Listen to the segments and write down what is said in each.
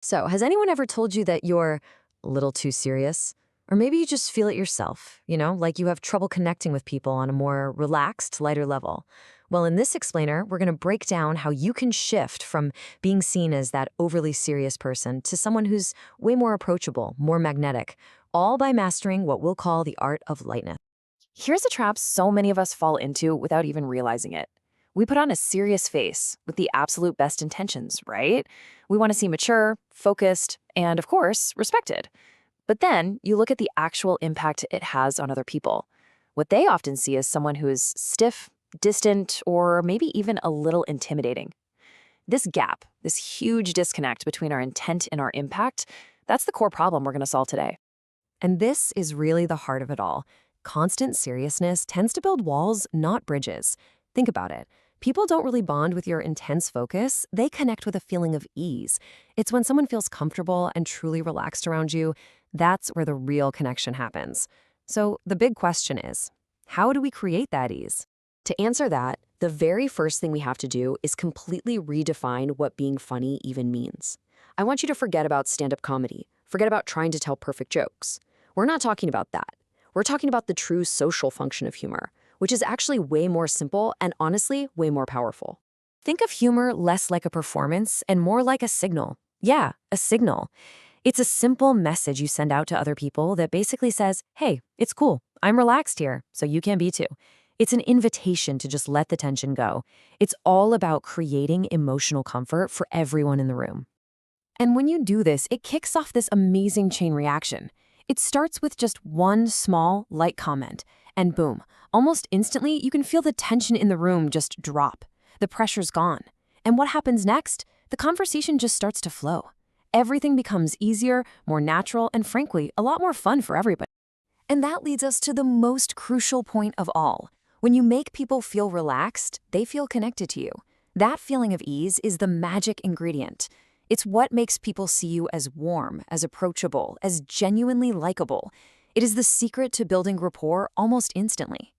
So, has anyone ever told you that you're a little too serious? Or maybe you just feel it yourself, like you have trouble connecting with people on a more relaxed, lighter level. Well, in this explainer, we're going to break down how you can shift from being seen as that overly serious person to someone who's way more approachable, more magnetic, all by mastering what we'll call the art of lightness. Here's a trap so many of us fall into without even realizing it. We put on a serious face with the absolute best intentions, right? We want to seem mature, focused, and of course, respected. But then you look at the actual impact it has on other people. What they often see is someone who is stiff, distant, or maybe even a little intimidating. This gap, this huge disconnect between our intent and our impact, that's the core problem we're going to solve today. And this is really the heart of it all. Constant seriousness tends to build walls, not bridges. Think about it. People don't really bond with your intense focus. They connect with a feeling of ease. It's when someone feels comfortable and truly relaxed around you, that's where the real connection happens. So the big question is, how do we create that ease? To answer that, the very first thing we have to do is completely redefine what being funny even means. I want you to forget about stand-up comedy. Forget about trying to tell perfect jokes. We're not talking about that. We're talking about the true social function of humor, which is actually way more simple and honestly way more powerful. Think of humor less like a performance and more like a signal. Yeah, a signal. It's a simple message you send out to other people that basically says, hey, it's cool. I'm relaxed here, so you can be too. It's an invitation to just let the tension go. It's all about creating emotional comfort for everyone in the room. And when you do this, it kicks off this amazing chain reaction. It starts with just one small, light comment, and boom, almost instantly, you can feel the tension in the room just drop. The pressure's gone. And what happens next? The conversation just starts to flow. Everything becomes easier, more natural, and frankly, a lot more fun for everybody. And that leads us to the most crucial point of all. When you make people feel relaxed, they feel connected to you. That feeling of ease is the magic ingredient. It's what makes people see you as warm, as approachable, as genuinely likable. It is the secret to building rapport almost instantly.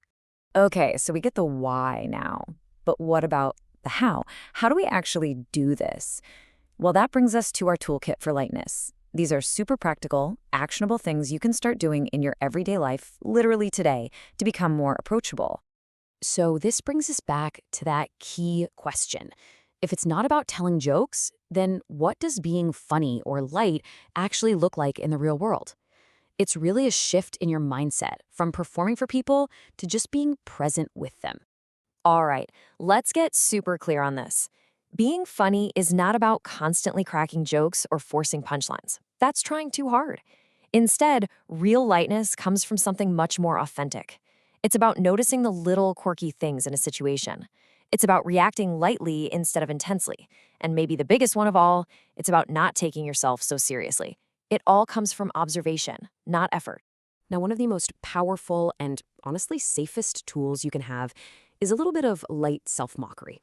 Okay, so we get the why now. But what about the how? How do we actually do this? Well, that brings us to our toolkit for lightness. These are super practical, actionable things you can start doing in your everyday life, literally today, to become more approachable. So this brings us back to that key question. If it's not about telling jokes, then what does being funny or light actually look like in the real world? It's really a shift in your mindset from performing for people to just being present with them. All right, let's get super clear on this. Being funny is not about constantly cracking jokes or forcing punchlines. That's trying too hard. Instead, real lightness comes from something much more authentic. It's about noticing the little quirky things in a situation. It's about reacting lightly instead of intensely. And maybe the biggest one of all, it's about not taking yourself so seriously. It all comes from observation, not effort. Now, one of the most powerful and honestly safest tools you can have is a little bit of light self-mockery.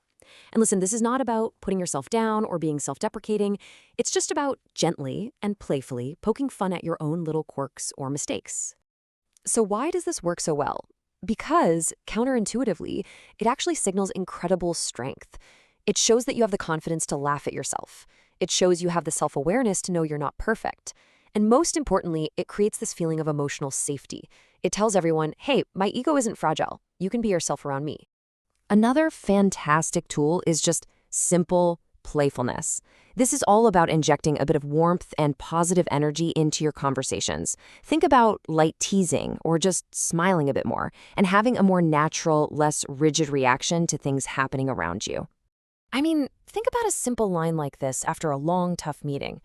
And listen, this is not about putting yourself down or being self-deprecating. It's just about gently and playfully poking fun at your own little quirks or mistakes. So why does this work so well? Because, counterintuitively, it actually signals incredible strength. It shows that you have the confidence to laugh at yourself. It shows you have the self-awareness to know you're not perfect. And most importantly, it creates this feeling of emotional safety. It tells everyone, hey, my ego isn't fragile. You can be yourself around me. Another fantastic tool is just simple playfulness. This is all about injecting a bit of warmth and positive energy into your conversations. Think about light teasing or just smiling a bit more and having a more natural, less rigid reaction to things happening around you. I mean, think about a simple line like this after a long, tough meeting.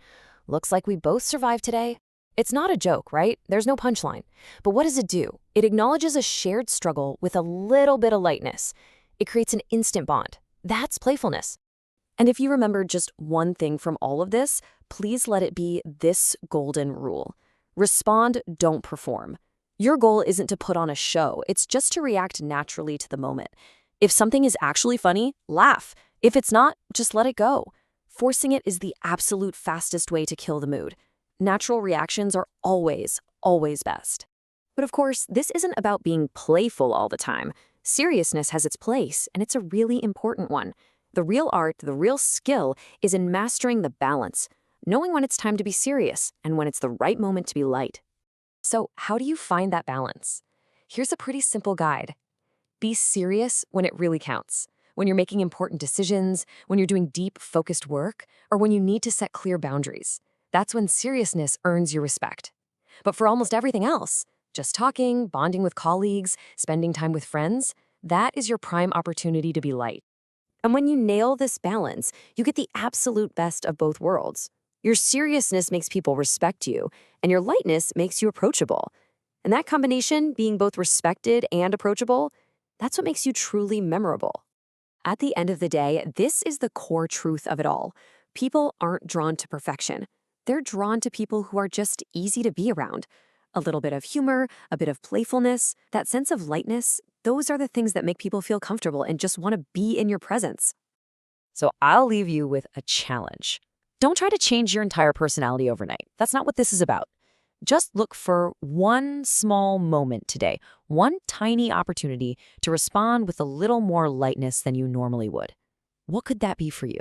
Looks like we both survived today. It's not a joke, right? There's no punchline. But what does it do? It acknowledges a shared struggle with a little bit of lightness. It creates an instant bond. That's playfulness. And if you remember just one thing from all of this, please let it be this golden rule. Respond, don't perform. Your goal isn't to put on a show. It's just to react naturally to the moment. If something is actually funny, laugh. If it's not, just let it go. Forcing it is the absolute fastest way to kill the mood. Natural reactions are always, always best. But of course, this isn't about being playful all the time. Seriousness has its place, and it's a really important one. The real art, the real skill, is in mastering the balance. knowing when it's time to be serious and when it's the right moment to be light. So, how do you find that balance? Here's a pretty simple guide. Be serious when it really counts. When you're making important decisions, when you're doing deep, focused work, or when you need to set clear boundaries. That's when seriousness earns your respect. But for almost everything else, just talking, bonding with colleagues, spending time with friends, that is your prime opportunity to be light. And when you nail this balance, you get the absolute best of both worlds. Your seriousness makes people respect you, and your lightness makes you approachable. And that combination, being both respected and approachable, that's what makes you truly memorable. At the end of the day, this is the core truth of it all. People aren't drawn to perfection. They're drawn to people who are just easy to be around. A little bit of humor, a bit of playfulness, that sense of lightness, those are the things that make people feel comfortable and just want to be in your presence. So I'll leave you with a challenge. Don't try to change your entire personality overnight. That's not what this is about. Just look for one small moment today, one tiny opportunity to respond with a little more lightness than you normally would. What could that be for you?